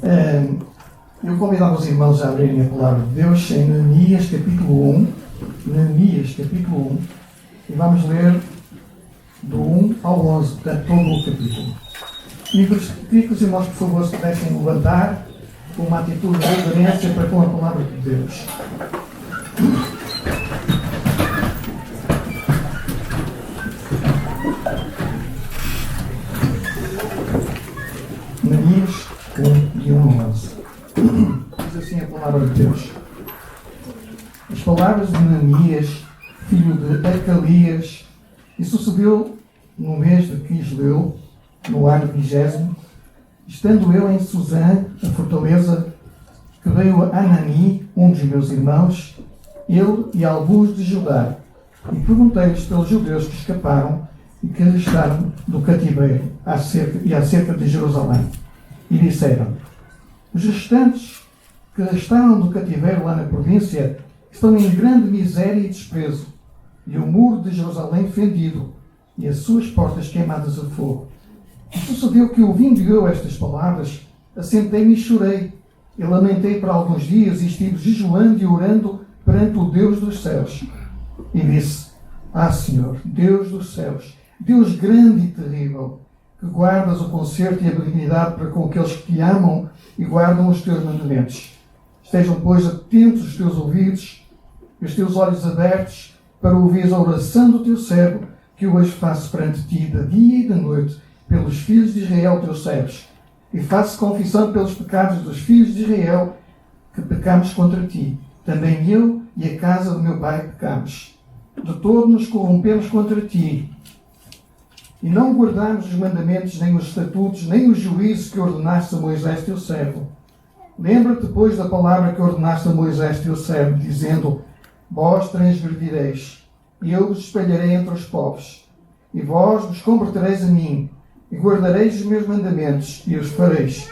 Eu convidava os irmãos a abrirem a palavra de Deus em Neemias capítulo 1. Neemias capítulo 1. E vamos ler do 1 ao 11, portanto, todo o capítulo. E queria que os irmãos, por favor, se pudessem levantar com uma atitude de reverência para com a palavra de Deus. Neemias 1, de 1 ao 11. Diz assim a palavra de Deus. As palavras de Neemias, filho de Acalias, e sucedeu no mês de Quisleu, no ano 20, estando eu em Suzã, a fortaleza, que veio a Anani, um dos meus irmãos, ele e alguns de Judá, e perguntei-lhes pelos judeus que escaparam e que restaram do cativeiro acerca de Jerusalém. E disseram: os restantes que restaram do cativeiro lá na província estão em grande miséria e desprezo, e o muro de Jerusalém fendido, e as suas portas queimadas a fogo. E sucedeu que, ouvindo eu estas palavras, assentei-me e chorei, e lamentei por alguns dias, e estive jejuando e orando perante o Deus dos céus. E disse: ah, Senhor, Deus dos céus, Deus grande e terrível, que guardas o conserto e a benignidade para com aqueles que te amam e guardam os teus mandamentos. Estejam, pois, atentos os teus ouvidos e os teus olhos abertos para ouvir a oração do teu servo, que hoje faço perante ti, de dia e de noite, pelos filhos de Israel, teus servos. E faço confissão pelos pecados dos filhos de Israel, que pecamos contra ti. Também eu e a casa do meu pai pecamos. De todo nos corrompemos contra ti. E não guardamos os mandamentos, nem os estatutos, nem os juízos que ordenaste a Moisés, teu servo. Lembra-te, pois, da palavra que ordenaste a Moisés, teu servo, dizendo: vós transgredireis, e eu vos espalharei entre os povos. E vós vos convertereis a mim, e guardareis os meus mandamentos, e os fareis.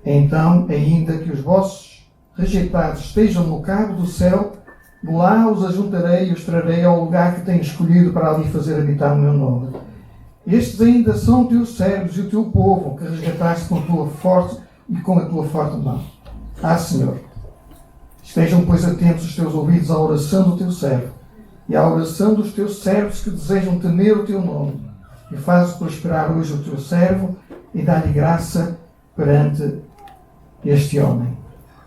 Então, ainda que os vossos rejeitados estejam no cabo do céu, de lá os ajuntarei e os trarei ao lugar que tenho escolhido para ali fazer habitar o meu nome. Estes ainda são teus servos e o teu povo, que resgataste com a tua forte mão. Ah, Senhor, estejam, pois, atentos os teus ouvidos à oração do teu servo e à oração dos teus servos que desejam temer o teu nome. E faz prosperar hoje o teu servo e dá-lhe graça perante este homem.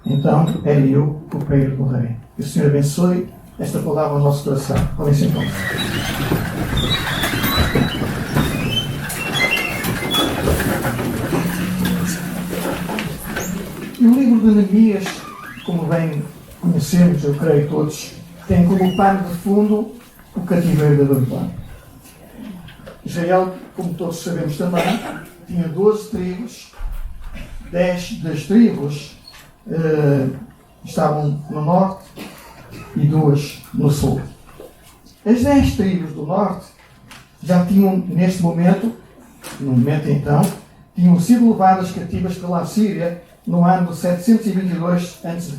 Então, era eu, copeiro do rei. Que o Senhor abençoe esta palavra ao nosso coração. Podem sentar. E o livro de Neemias, como bem conhecemos, eu creio todos, tem como pano de fundo o cativeiro da Babilónia. Israel, como todos sabemos também, tinha 12 tribos. 10 das tribos estavam no norte e 2 no sul. As 10 tribos do norte já tinham, neste momento, então, tinham sido levadas cativas pela Assíria no ano de 722 a.C.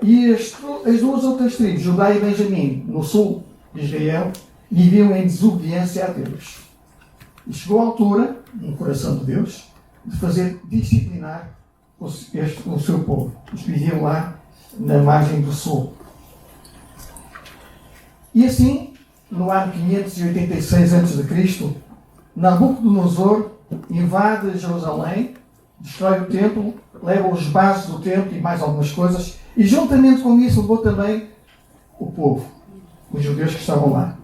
E as duas outras tribos, Judá e Benjamim, no sul de Israel, viviam em desobediência a Deus. E chegou a altura, no coração de Deus, de fazer disciplinar o seu povo, os que viviam lá na margem do sul. E assim, no ano 586 a.C., Nabucodonosor invade Jerusalém, destrói o templo, leva os bases do templo e mais algumas coisas, e juntamente com isso levou também o povo, os judeus que estavam lá.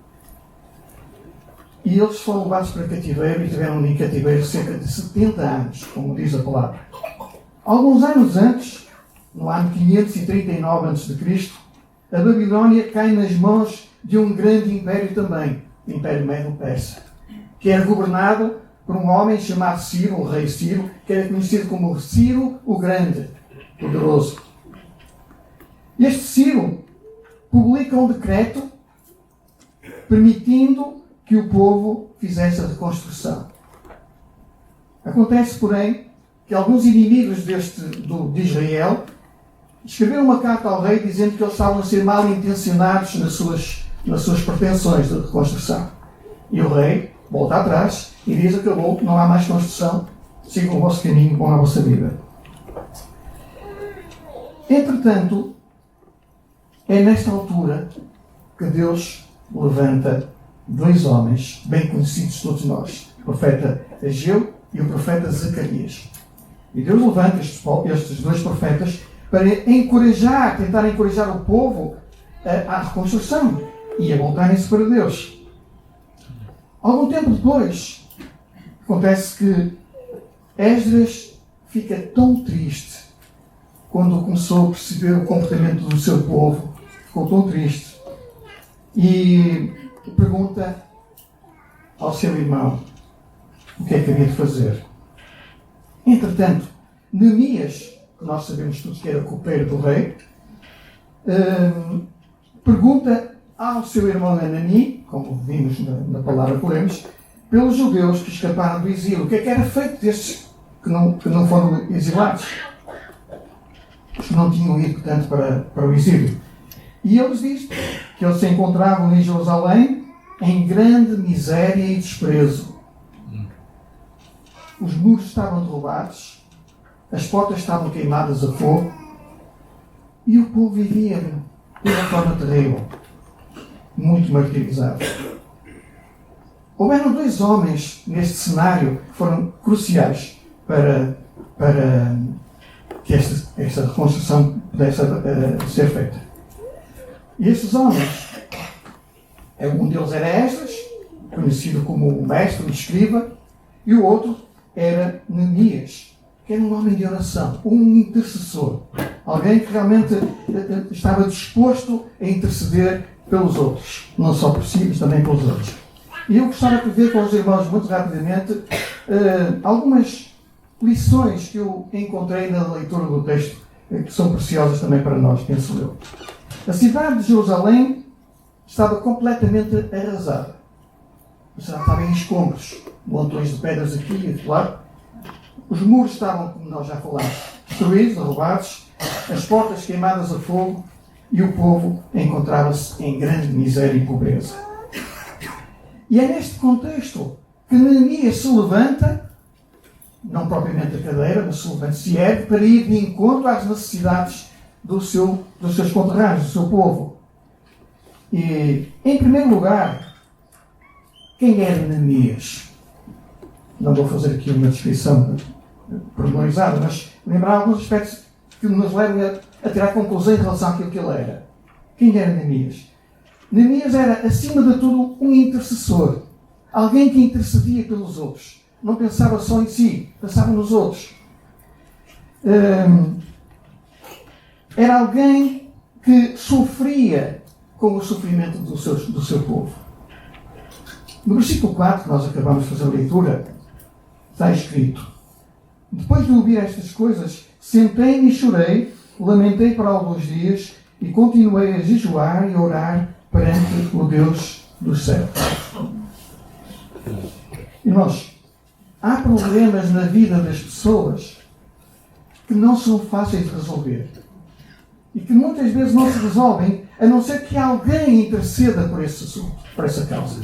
E eles foram levados para cativeiro e tiveram em cativeiro cerca de 70 anos, como diz a palavra. Alguns anos antes, no ano 539 a.C., a Babilónia cai nas mãos de um grande império também, o Império Medo-Persa, que era governado por um homem chamado Ciro, o rei Ciro, que era conhecido como Ciro o Grande, poderoso. Este Ciro publica um decreto permitindo que o povo fizesse a reconstrução. Acontece, porém, que alguns inimigos de Israel escreveram uma carta ao rei dizendo que eles estavam a ser mal intencionados nas suas pretensões de reconstrução. E o rei volta atrás e diz: acabou, não há mais construção sigam o vosso caminho com a vossa vida. Entretanto, é nesta altura que Deus levanta dois homens bem conhecidos de todos nós, o profeta Ageu e o profeta Zacarias. E Deus levanta estes dois profetas para tentar encorajar o povo à reconstrução e a voltarem-se para Deus. Algum tempo depois, acontece que Esdras fica tão triste quando começou a perceber o comportamento do seu povo. Ficou tão triste. E pergunta ao seu irmão o que é que havia de fazer. Entretanto, Neemias, que nós sabemos todos que era copeiro do rei, pergunta ao seu irmão Hanani, como vimos na palavra que lemos, pelos judeus que escaparam do exílio. O que é que era feito destes que não foram exilados? Os que não tinham ido, portanto, para o exílio. E ele diz que eles se encontravam em Jerusalém em grande miséria e desprezo. Os muros estavam derrubados, as portas estavam queimadas a fogo e o povo vivia de uma forma terrível, muito martirizado. Houveram dois homens neste cenário que foram cruciais para que esta reconstrução pudesse ser feita. E estes homens, um deles era Esdras, conhecido como o mestre, o escriba, e o outro era Neemias, que era um homem de oração, um intercessor. Alguém que realmente estava disposto a interceder pelos outros. Não só por si, mas também pelos outros. E eu gostava de ver com os irmãos, muito rapidamente, algumas lições que eu encontrei na leitura do texto, que são preciosas também para nós, penso eu. A cidade de Jerusalém estava completamente arrasada. Estava em escombros, montões de pedras aqui e lá. Os muros estavam, como nós já falámos, destruídos, derrubados, as portas queimadas a fogo e o povo encontrava-se em grande miséria e pobreza. E é neste contexto que Neemias se levanta, não propriamente a cadeira, mas se ergue para ir de encontro às necessidades dos seus conterrâneos, do seu povo. E, em primeiro lugar, quem era Neemias? Não vou fazer aqui uma descrição pormenorizada, mas lembrar alguns aspectos que nos levam a tirar conclusão em relação àquilo que ele era. Quem era Neemias? Neemias era, acima de tudo, um intercessor. Alguém que intercedia pelos outros. Não pensava só em si, pensava nos outros. Era alguém que sofria com o sofrimento do seu povo. No versículo 4, que nós acabamos de fazer a leitura, está escrito: depois de ouvir estas coisas, sentei-me e chorei, lamentei por alguns dias e continuei a jejuar e a orar perante o Deus dos céus. Irmãos, há problemas na vida das pessoas que não são fáceis de resolver e que muitas vezes não se resolvem a não ser que alguém interceda por esse assunto, por essa causa.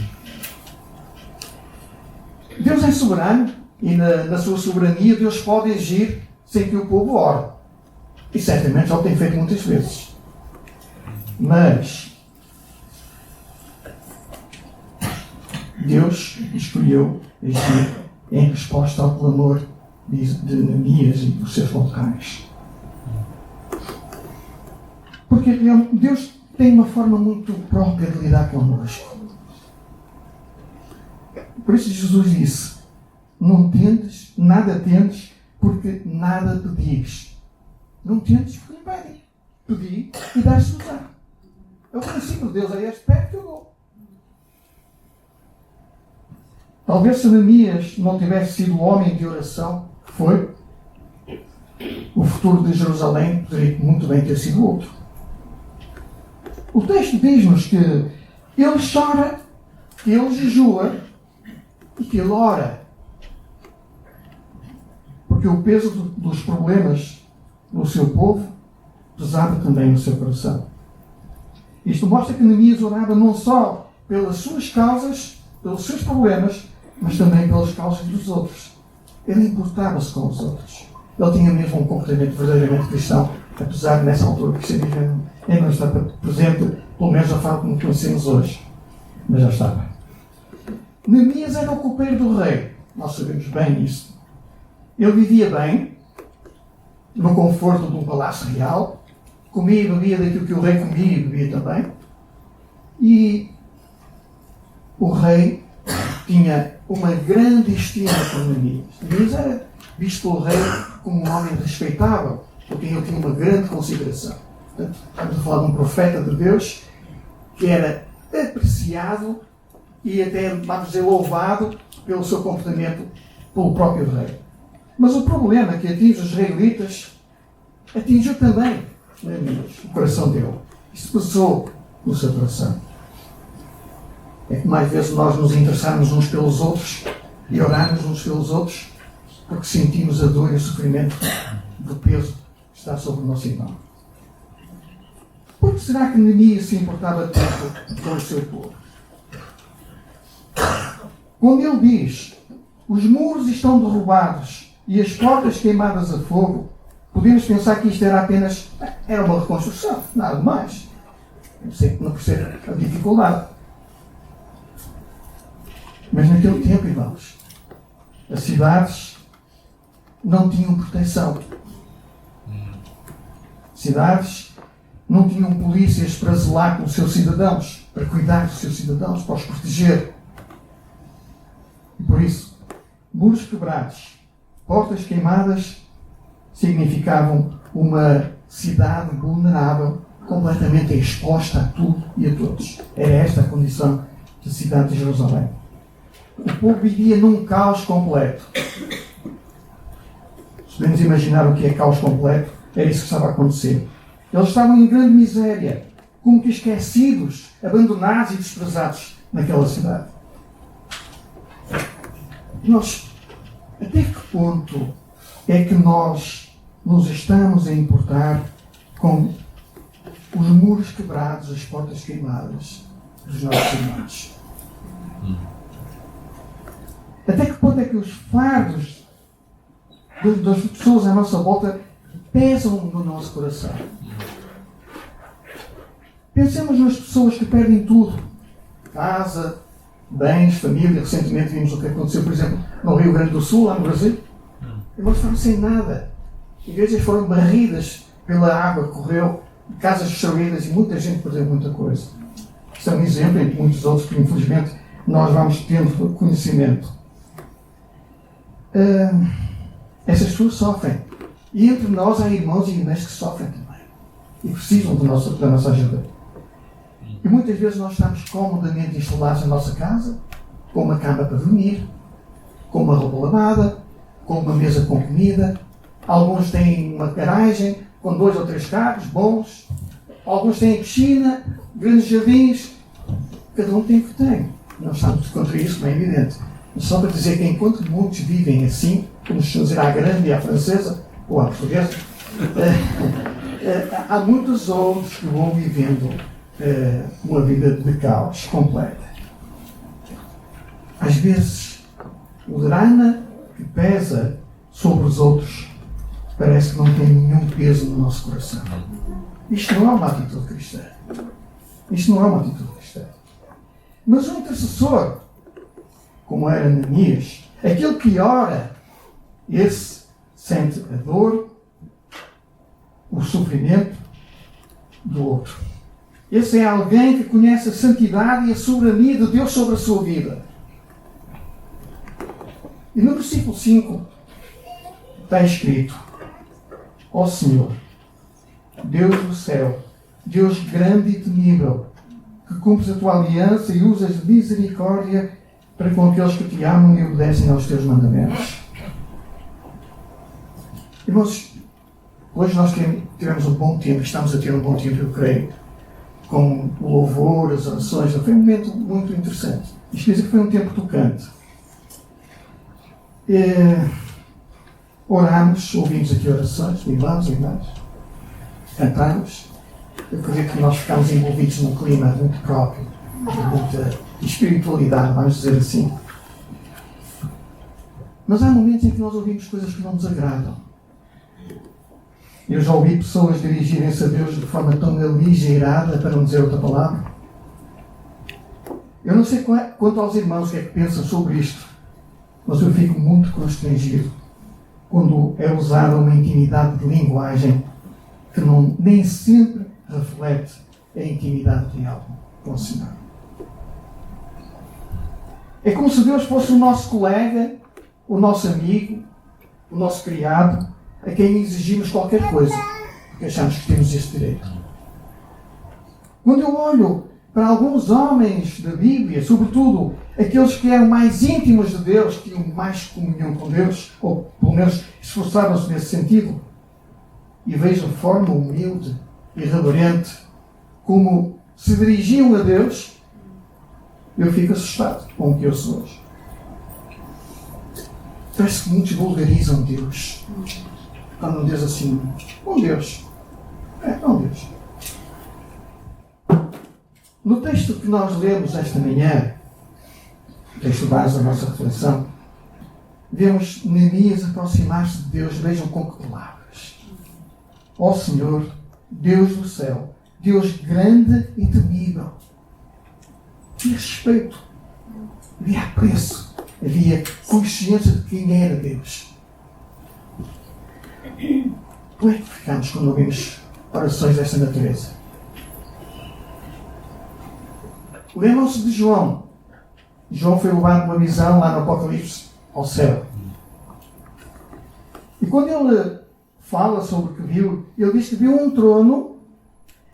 Deus é soberano e na sua soberania Deus pode agir sem que o povo ore. E certamente já o tem feito muitas vezes. Mas Deus escolheu agir em resposta ao clamor de Neemias e dos seus conterrâneos. Porque Deus tem uma forma muito própria de lidar connosco. Por isso Jesus disse: não tentes, nada tentes, porque nada pedires. Não tentes porque não pedem. Pedi e dás-te-nos-á. É o princípio de Deus, é este pé que eu dou. Talvez se Neemias não tivesse sido o homem de oração que foi, o futuro de Jerusalém poderia muito bem ter sido outro. O texto diz-nos que ele chora, que ele jejua e que ele ora. Porque o peso dos problemas do seu povo pesava também no seu coração. Isto mostra que Neemias orava não só pelas suas causas, pelos seus problemas, mas também pelas causas dos outros. Ele importava-se com os outros. Ele tinha mesmo um comportamento verdadeiramente cristão, apesar de nessa altura que ele não estava presente, pelo menos da forma como conhecemos hoje. Mas já estava. Neemias era o copeiro do rei. Nós sabemos bem isso. Ele vivia bem, no conforto de um palácio real, comia e bebia daquilo que o rei comia e bebia também. E o rei tinha uma grande estima por Neemias. Neemias era visto pelo rei como um homem respeitável, porque ele tinha uma grande consideração. Portanto, estamos a falar de um profeta de Deus que era apreciado e até, vamos dizer, louvado pelo seu comportamento pelo próprio rei. Mas o problema que atinge os israelitas atingiu também Neemias, o coração dele. Isso pesou no seu coração. É que mais vezes nós nos interessarmos uns pelos outros e orarmos uns pelos outros porque sentimos a dor e o sofrimento do peso que está sobre o nosso irmão. Por que será que Neemias se importava tanto com o seu povo? Quando ele diz, os muros estão derrubados e as portas queimadas a fogo, podemos pensar que isto era uma reconstrução, nada mais. Não percebo a dificuldade. Mas naquele tempo, irmãos, as cidades não tinham proteção. Cidades não tinham polícias para zelar pelos seus cidadãos, para cuidar dos seus cidadãos, para os proteger. E por isso, muros quebrados, portas queimadas, significavam uma cidade vulnerável, completamente exposta a tudo e a todos. Era esta a condição da cidade de Jerusalém. O povo vivia num caos completo. Se podemos imaginar o que é caos completo, era isso que estava a acontecer. Eles estavam em grande miséria, como que esquecidos, abandonados e desprezados naquela cidade. Até que ponto é que nós nos estamos a importar com os muros quebrados, as portas queimadas dos nossos irmãos? Até que ponto é que os fardos das pessoas à nossa volta pesam no nosso coração? Pensemos nas pessoas que perdem tudo. Casa, bens, família. Recentemente vimos o que aconteceu, por exemplo, no Rio Grande do Sul, lá no Brasil. Eles estavam sem nada. Igrejas foram barridas pela água que correu, casas destruídas e muita gente perdeu muita coisa. Isto é um exemplo entre muitos outros que, infelizmente, nós vamos tendo conhecimento. Essas pessoas sofrem. E entre nós há irmãos e irmãs que sofrem também. E precisam da nossa ajuda. E muitas vezes nós estamos comodamente instalados na nossa casa, com uma cama para dormir, com uma roupa lavada, com uma mesa com comida. Alguns têm uma garagem com 2 ou 3 carros bons. Alguns têm piscina, grandes jardins. Cada um tem o que tem. Nós estamos contra isso, bem evidente. Mas só para dizer que enquanto muitos vivem assim, como se dizer à grande e à francesa, ou à portuguesa, há muitos outros que vão vivendo uma vida de caos completa. Às vezes, o drama que pesa sobre os outros parece que não tem nenhum peso no nosso coração. Isto não é uma atitude cristã. Isto não é uma atitude cristã. Mas um intercessor, como era Neemias, aquele que ora, esse sente a dor, o sofrimento do outro. Esse é alguém que conhece a santidade e a soberania de Deus sobre a sua vida. E no versículo 5 está escrito: ó Senhor, Deus do céu, Deus grande e temível, que cumpres a tua aliança e usas de misericórdia para com aqueles que te amam e obedecem aos teus mandamentos. Irmãos, hoje nós tivemos um bom tempo, estamos a ter um bom tempo, eu creio, com o louvor, as orações. Foi um momento muito interessante. Isto quer dizer que foi um tempo tocante. Orámos, ouvimos aqui orações, irmãos, cantámos. Eu acredito que nós ficámos envolvidos num clima muito próprio, de muita espiritualidade, vamos dizer assim. Mas há momentos em que nós ouvimos coisas que não nos agradam. Eu já ouvi pessoas dirigirem-se a Deus de forma tão aligeirada, para não dizer outra palavra. Eu não sei quanto aos irmãos o que é que pensam sobre isto, mas eu fico muito constrangido quando é usada uma intimidade de linguagem que nem sempre reflete a intimidade real com o Senhor. É como se Deus fosse o nosso colega, o nosso amigo, o nosso criado, a quem exigimos qualquer coisa, porque achamos que temos esse direito. Quando eu olho para alguns homens da Bíblia, sobretudo aqueles que eram mais íntimos de Deus, que tinham mais comunhão com Deus, ou pelo menos esforçavam-se nesse sentido, e vejo a forma humilde e reverente como se dirigiam a Deus, eu fico assustado com o que eu sou hoje. Parece que muitos vulgarizam Deus. Quando diz assim, bom Deus. Bom Deus. No texto que nós lemos esta manhã, o texto base da nossa reflexão, vemos Neemias aproximar-se de Deus, vejam com que palavras. Ó Senhor, Deus do céu, Deus grande e temível. Havia respeito, havia apreço, havia consciência de quem era Deus. Como é que ficamos quando ouvimos orações desta natureza? Lembram-se de João. João foi levado uma visão lá no Apocalipse ao céu. E quando ele fala sobre o que viu, ele diz que viu um trono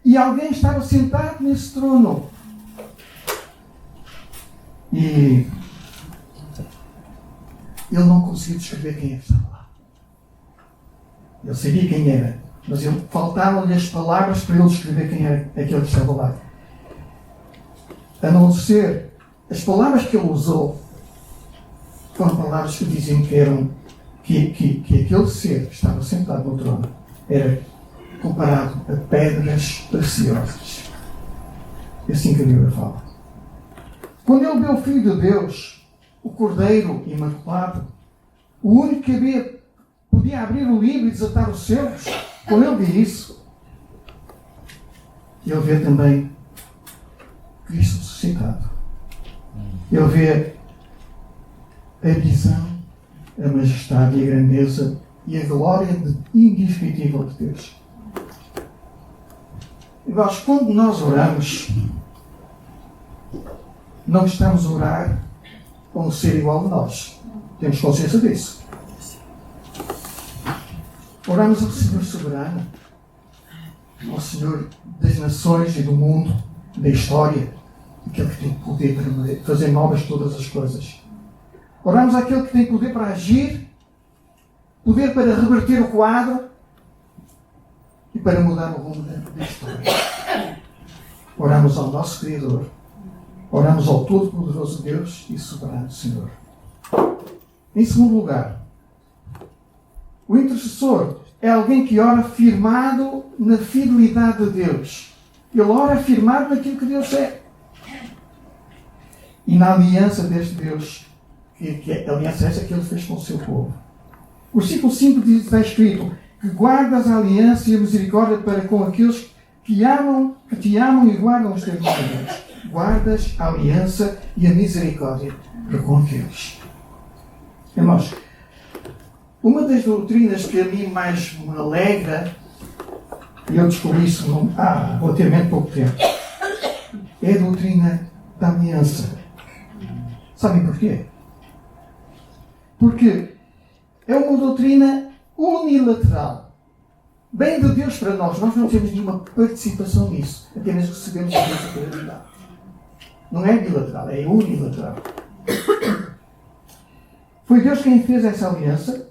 e alguém estava sentado nesse trono. E ele não conseguiu descrever quem estava lá. Ele sabia quem era, mas faltavam-lhe as palavras para ele descrever quem era aquele que estava lá. A não ser as palavras que ele usou foram palavras que diziam que aquele ser que estava sentado no trono era comparado a pedras preciosas. É assim que a Bíblia fala. Quando ele viu o Filho de Deus, o Cordeiro Imaculado, o único que podia abrir o livro e desatar os selos, quando ele vê isso, ele vê também Cristo ressuscitado. Ele vê a visão, a majestade e a grandeza e a glória indescritível de Deus. Irmãos, quando nós oramos, não estamos a orar com um ser igual a nós. Temos consciência disso. Oramos ao Senhor soberano, ao Senhor das nações e do mundo, da história, aquele que tem poder para fazer novas todas as coisas. Oramos àquele que tem poder para agir, poder para reverter o quadro e para mudar o rumo da história. Oramos ao nosso Criador. Oramos ao Todo-Poderoso Deus e Soberano Senhor. Em segundo lugar, o intercessor é alguém que ora firmado na fidelidade de Deus. Ele ora firmado naquilo que Deus é. E na aliança deste Deus, que a aliança essa que ele fez com o seu povo. O versículo 5 está escrito que guardas a aliança e a misericórdia para com aqueles que te amam e guardam os teus mandamentos. Guardas a aliança e a misericórdia para com aqueles. Irmãos, uma das doutrinas que a mim mais me alegra, e eu descobri isso há relativamente pouco tempo, é a doutrina da aliança. Sabem porquê? Porque é uma doutrina unilateral. Bem de Deus para nós. Nós não temos nenhuma participação nisso. Apenas recebemos a Deus para ajudar. Não é bilateral, é unilateral. Foi Deus quem fez essa aliança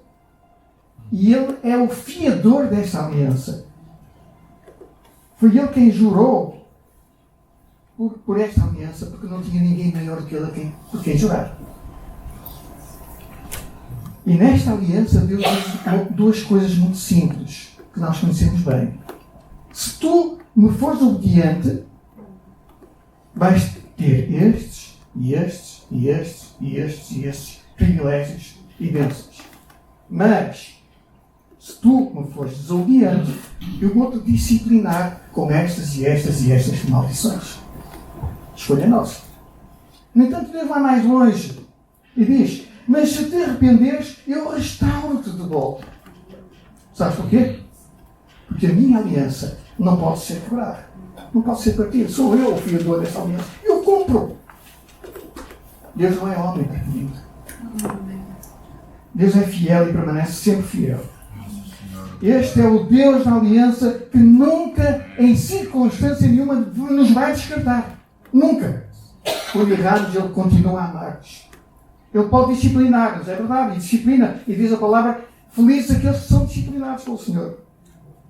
e Ele é o fiador dessa aliança. Foi Ele quem jurou por esta aliança, porque não tinha ninguém maior do que Ele por quem jurar. E nesta aliança Deus diz duas coisas muito simples, que nós conhecemos bem. Se tu me fores obediente, vais ter estes, e estes, e estes, e estes, e estes privilégios e bênçãos. Mas, se tu me fores desobediente, eu vou-te disciplinar com estas e estas e estas maldições. Escolha nossa. No entanto, Deus vai mais longe e diz: mas se te arrependeres, eu restauro-te de volta. Sabes porquê? Porque a minha aliança não pode ser quebrada. Não pode ser partida. Sou eu o fiador dessa aliança. Eu cumpro. Deus não é homem para que minta. Deus é fiel e permanece sempre fiel. Este é o Deus da aliança que nunca, em circunstância nenhuma, nos vai descartar. Nunca. Por errados, Ele continua a amar-nos. Ele pode disciplinar-nos, é verdade, e disciplina. E diz a palavra: felizes aqueles que são disciplinados pelo Senhor.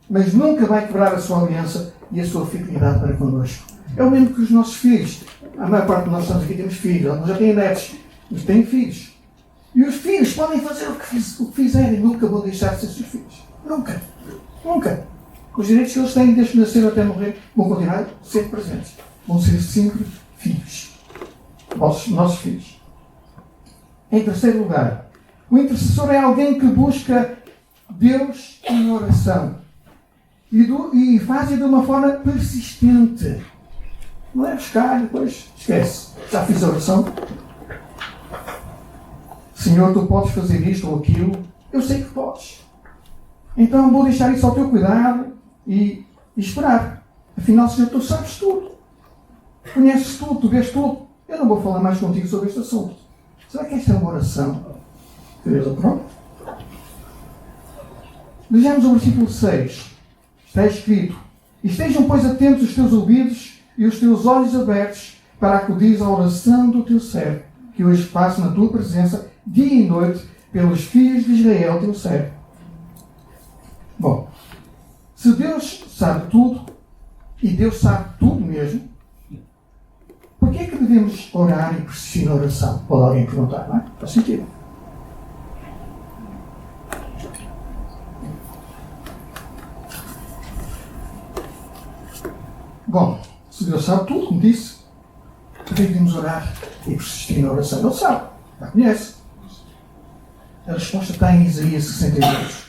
Mas nunca vai quebrar a sua aliança e a sua fidelidade para connosco. É o mesmo que os nossos filhos. A maior parte de nós estamos aqui, temos filhos. Nós já têm netos, mas têm filhos. E os filhos podem fazer o que fizerem. Nunca vão deixar de ser seus filhos. Nunca. Nunca. Os direitos que eles têm desde nascer até morrer vão continuar sempre presentes. Vão ser sempre filhos. Nossos filhos. Em terceiro lugar, o intercessor é alguém que busca Deus em oração. E faz-o de uma forma persistente. Não é buscar e depois esquece. Já fiz a oração. Senhor, tu podes fazer isto ou aquilo. Eu sei que podes. Então vou deixar isso ao teu cuidado e esperar. Afinal, Senhor, tu sabes tudo. Conheces tudo, tu vês tudo. Eu não vou falar mais contigo sobre este assunto. Será que esta é uma oração que Deus aprova? Vejamos o versículo 6. Está escrito: estejam, pois, atentos os teus ouvidos e os teus olhos abertos para acudir à oração do teu servo, que hoje faço na tua presença, dia e noite, pelos filhos de Israel, teu servo. Bom, se Deus sabe tudo, e Deus sabe tudo mesmo, por que é que devemos orar e persistir na oração? Pode alguém perguntar, não é? Faz sentido. Bom, se Deus sabe tudo, como disse, por que devemos orar e persistir na oração? Ele sabe, já conhece. A resposta está em Isaías 62,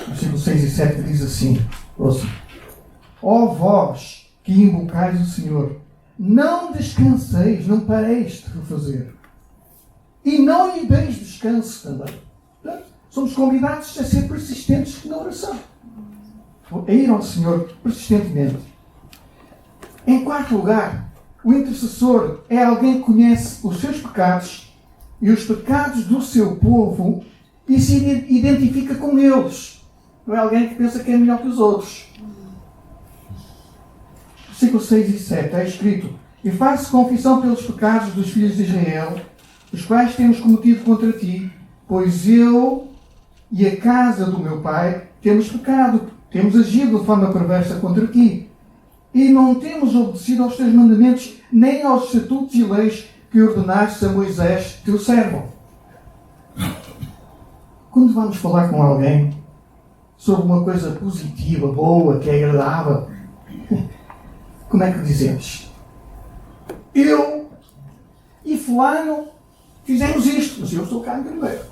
versículos 6 e 7, que diz assim: ouça: ó vós que invocais o Senhor, não descanseis, não pareis de refazer, e não lhe deis descanso também. Portanto, somos convidados a ser persistentes na oração, a ir ao Senhor persistentemente. Em quarto lugar, o intercessor é alguém que conhece os seus pecados e os pecados do seu povo e se identifica com eles. Não é alguém que pensa que é melhor que os outros. Versículos 6 e 7 está escrito: e faço confissão pelos pecados dos filhos de Israel, os quais temos cometido contra ti, pois eu e a casa do meu pai temos pecado, temos agido de forma perversa contra ti. E não temos obedecido aos teus mandamentos, nem aos estatutos e leis que ordenaste a Moisés, teu servo. Quando vamos falar com alguém sobre uma coisa positiva, boa, que é agradável, como é que dizemos? Eu e fulano fizemos isto, mas eu estou cá em primeiro.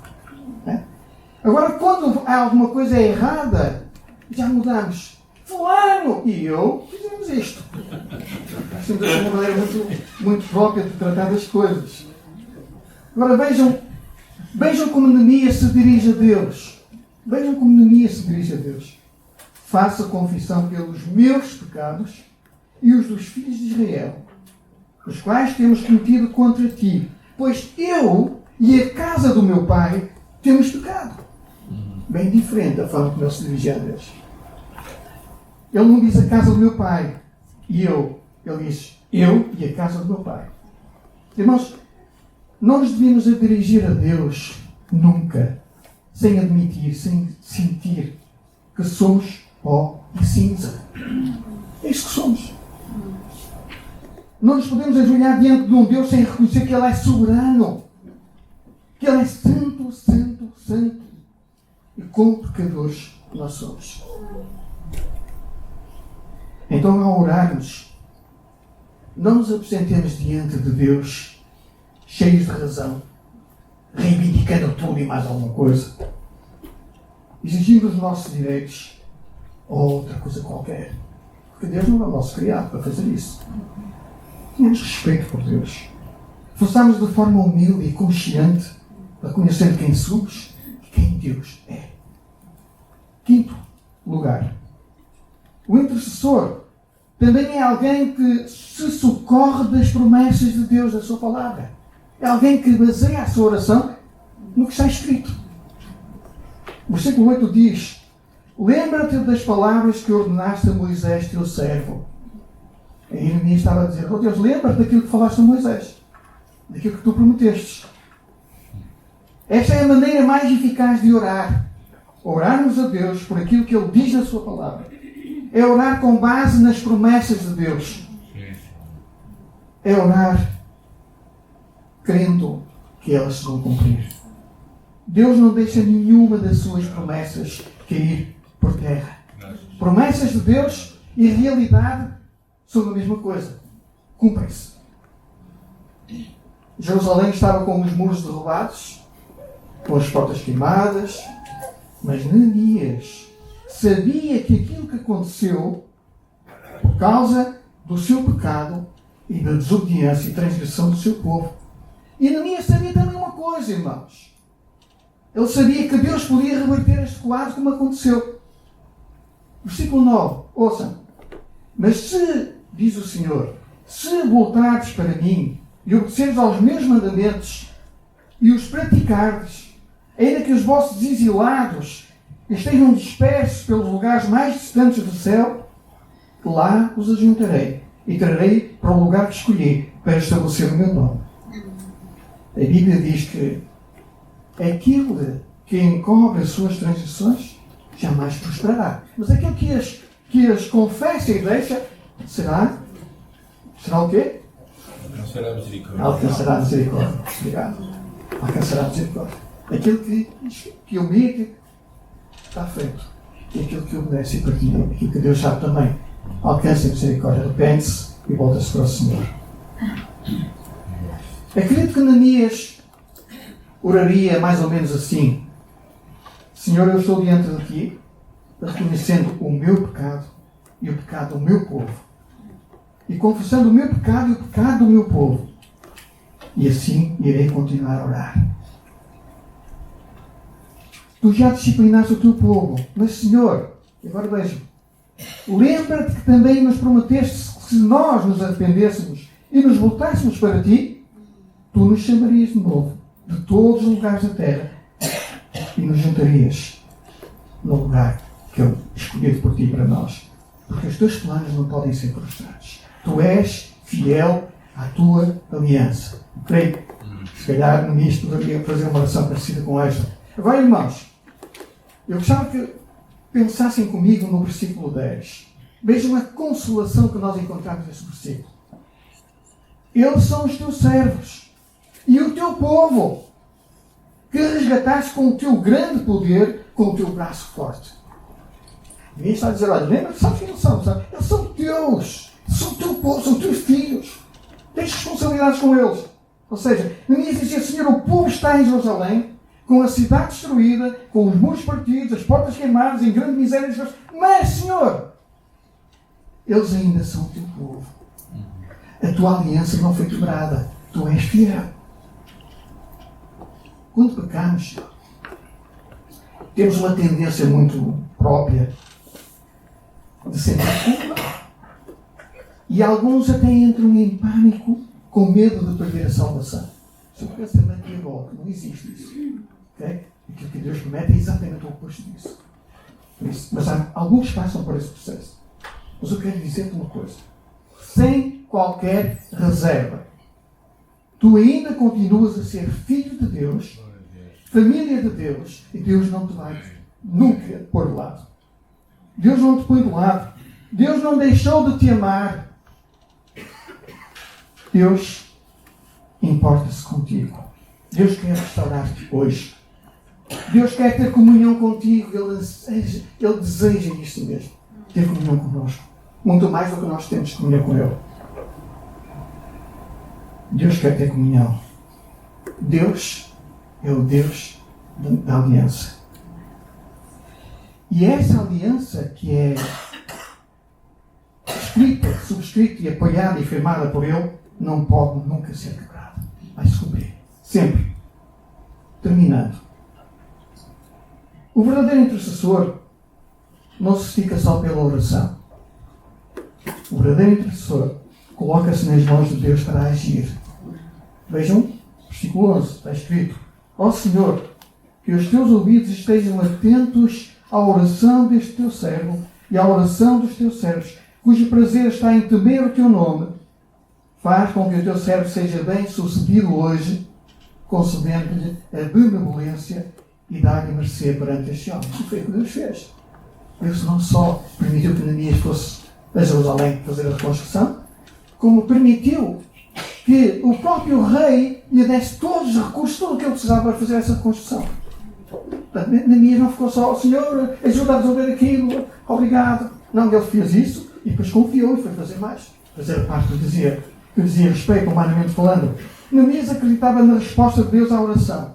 Agora, quando há alguma coisa errada, já mudamos. Fulano e eu fizemos isto. Nós temos uma maneira muito própria de tratar das coisas. Agora vejam como Neemias se dirige a Deus. Vejam como Neemias se dirige a Deus. Faça confissão pelos meus pecados e os dos filhos de Israel, os quais temos cometido contra ti, pois eu e a casa do meu pai temos pecado. Bem diferente da forma como ele se dirige a Deus. Ele não diz a casa do meu pai e eu. Ele diz eu e a casa do meu pai. Irmãos, não nos devemos dirigir a Deus nunca sem admitir, sem sentir que somos pó e cinza. É isso que somos. Não nos podemos ajoelhar diante de um Deus sem reconhecer que Ele é soberano. Que Ele é santo, santo, santo. E como pecadores nós somos. Então, ao orarmos, não nos apresentemos diante de Deus cheios de razão, reivindicando tudo e mais alguma coisa, exigindo os nossos direitos ou outra coisa qualquer. Porque Deus não é o nosso criado para fazer isso. Tínhamos respeito por Deus. Forçámos de forma humilde e consciente para conhecer quem somos e quem Deus é. Quinto lugar. O intercessor também é alguém que se socorre das promessas de Deus, da sua palavra. É alguém que baseia a sua oração no que está escrito. O versículo 8 diz: lembra-te das palavras que ordenaste a Moisés, teu servo. A Jeremias estava a dizer: oh Deus, lembra-te daquilo que falaste a Moisés, daquilo que tu prometestes. Esta é a maneira mais eficaz de orar. Orarmos a Deus por aquilo que Ele diz na sua palavra. É orar com base nas promessas de Deus. É orar crendo que elas se vão cumprir. Deus não deixa nenhuma das suas promessas cair por terra. Promessas de Deus e realidade são a mesma coisa. Cumprem-se. Jerusalém estava com os muros derrubados, com as portas queimadas, mas Neemias sabia que aquilo que aconteceu por causa do seu pecado e da desobediência e transgressão do seu povo. E Neemias sabia também uma coisa, irmãos. Ele sabia que Deus podia reverter este quadro como aconteceu. Versículo 9. Ouçam. Mas se, diz o Senhor, se voltares para mim e obedeceres aos meus mandamentos e os praticardes, ainda que os vossos exilados estejam dispersos pelos lugares mais distantes do céu, lá os ajuntarei e trarei para o lugar que escolhi para estabelecer o meu nome. A Bíblia diz que aquele que encobre as suas transgressões jamais prosperará. Mas aquele que as confessa e deixa será o quê? Alcançará misericórdia. Alcançará misericórdia. Obrigado. Alcançará misericórdia. Aquele que omite está feito. E aquele que obedece e partilha, aquilo que Deus sabe também, alcança a misericórdia, arrepende-se e volta-se para o Senhor. Acredito que Neemias oraria mais ou menos assim: Senhor, eu estou diante de Ti, reconhecendo o meu pecado e o pecado do meu povo, e confessando o meu pecado e o pecado do meu povo, e assim irei continuar a orar. Tu já disciplinaste o teu povo, mas Senhor, agora veja, lembra-te que também nos prometeste que se nós nos arrependêssemos e nos voltássemos para Ti, Tu nos chamarias de novo de todos os lugares da terra e nos juntarias no lugar que eu escolhi por Ti para nós. Porque os Teus planos não podem ser frustrados. Tu és fiel à Tua aliança. Creio que, se calhar, no início poderia fazer uma oração parecida com esta. Agora, irmãos, eu gostava que pensassem comigo no versículo 10. Vejam a consolação que nós encontramos neste versículo. Eles são os Teus servos e o Teu povo, que resgataste com o Teu grande poder, com o Teu braço forte. Ninguém está a dizer: olha, lembra-te, sabes quem eles são? Sabe? Eles são Teus, são Teu povo, são Teus filhos. Tens responsabilidades com eles. Ou seja, Neemias dizia: Senhor, o povo está em Jerusalém, com a cidade destruída, com os muros partidos, as portas queimadas, em grande miséria, mas, Senhor, eles ainda são Teu povo. A Tua aliança não foi quebrada. Tu és fiel. Quando pecamos, temos uma tendência muito própria de sentir culpa. E alguns até entram em pânico com medo de perder a salvação. Se o pensamento é golpe, não existe isso. Okay? Aquilo que Deus promete é exatamente o oposto disso. Mas alguns passam por esse processo. Mas eu quero dizer-te uma coisa. Sem qualquer reserva, tu ainda continuas a ser filho de Deus, família de Deus, e Deus não te vai nunca pôr de lado. Deus não te põe de lado. Deus não deixou de te amar. Deus importa-se contigo. Deus quer restaurar-te hoje. Deus quer ter comunhão contigo. Ele deseja isto mesmo. Ter comunhão connosco. Muito mais do que nós temos comunhão com Ele. Deus quer ter comunhão. Deus é o Deus da aliança. E essa aliança que é escrita, subscrita e apoiada e firmada por Ele, não pode nunca ser quebrada. Vai se cumprir. Sempre. Terminando. O verdadeiro intercessor não se fica só pela oração. O verdadeiro intercessor coloca-se nas mãos de Deus para agir. Vejam, versículo 11, está escrito: ó Senhor, que os teus ouvidos estejam atentos à oração deste teu servo e à oração dos teus servos, cujo prazer está em temer o teu nome. Faz com que o teu servo seja bem sucedido hoje, concedendo-lhe a benevolência e dá-lhe mercê perante este homem. E foi o que Deus fez. Deus não só permitiu que Neemias fosse a Jerusalém fazer a reconstrução, como permitiu que o próprio rei lhe desse todos os recursos, tudo o que ele precisava para fazer essa reconstrução. Portanto, Neemias não ficou só: Senhor, ajuda a resolver aquilo, obrigado. Não, ele fez isso e depois confiou e foi fazer mais. Fazer a parte que dizia respeito, humanamente falando. Neemias acreditava na resposta de Deus à oração.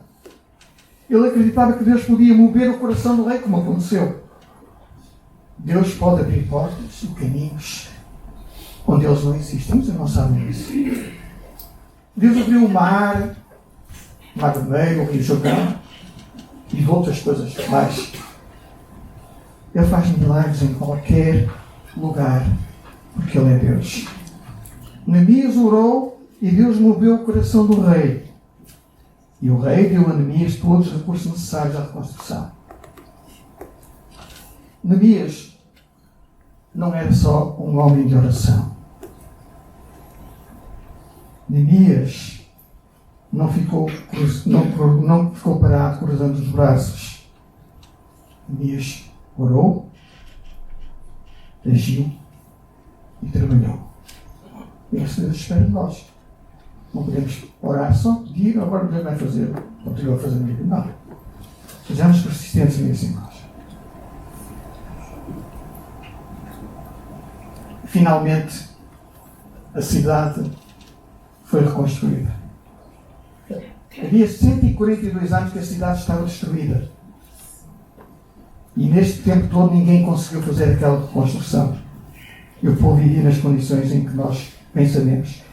Ele acreditava que Deus podia mover o coração do rei, como aconteceu. Deus pode abrir portas e caminhos onde eles não existem. Vocês não sabem isso. Deus abriu o mar Vermelho, o Rio Jordão e outras coisas mais. Ele faz milagres em qualquer lugar, porque Ele é Deus. Neemias orou e Deus moveu o coração do rei. E o rei deu a Neemias todos os recursos necessários à reconstrução. Neemias não era só um homem de oração. Neemias não ficou parado cruzando os braços. Neemias orou, agiu e trabalhou. E isso Deus espera de nós. Não podemos orar só, pedir, agora Deus vai fazer, continua a fazer a vida. Não. Sejamos persistentes nisso em nós. Finalmente, a cidade foi reconstruída. Havia 142 anos que a cidade estava destruída. E neste tempo todo ninguém conseguiu fazer aquela reconstrução. E o povo vivia nas condições em que nós bem sabemos.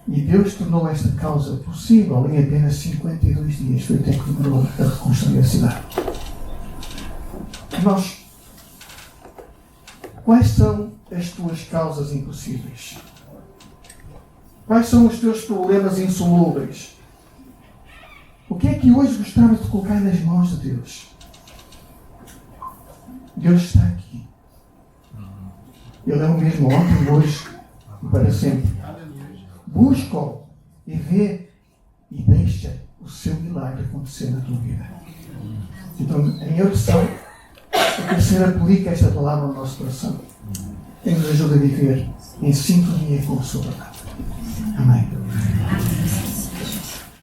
E Deus tornou esta causa possível em apenas 52 dias. Foi o tempo que demorou a reconstruir a cidade. Quais são as tuas causas impossíveis? Quais são os teus problemas insolúveis? O que é que hoje gostavas de colocar nas mãos de Deus? Deus está aqui. Ele é o mesmo ontem, hoje e para sempre. Busca-o e vê e deixa o seu milagre acontecer na tua vida. Então, a minha oração é que o Senhor aplique esta palavra ao nosso coração e nos ajude a viver em sintonia com a sua verdade. Amém.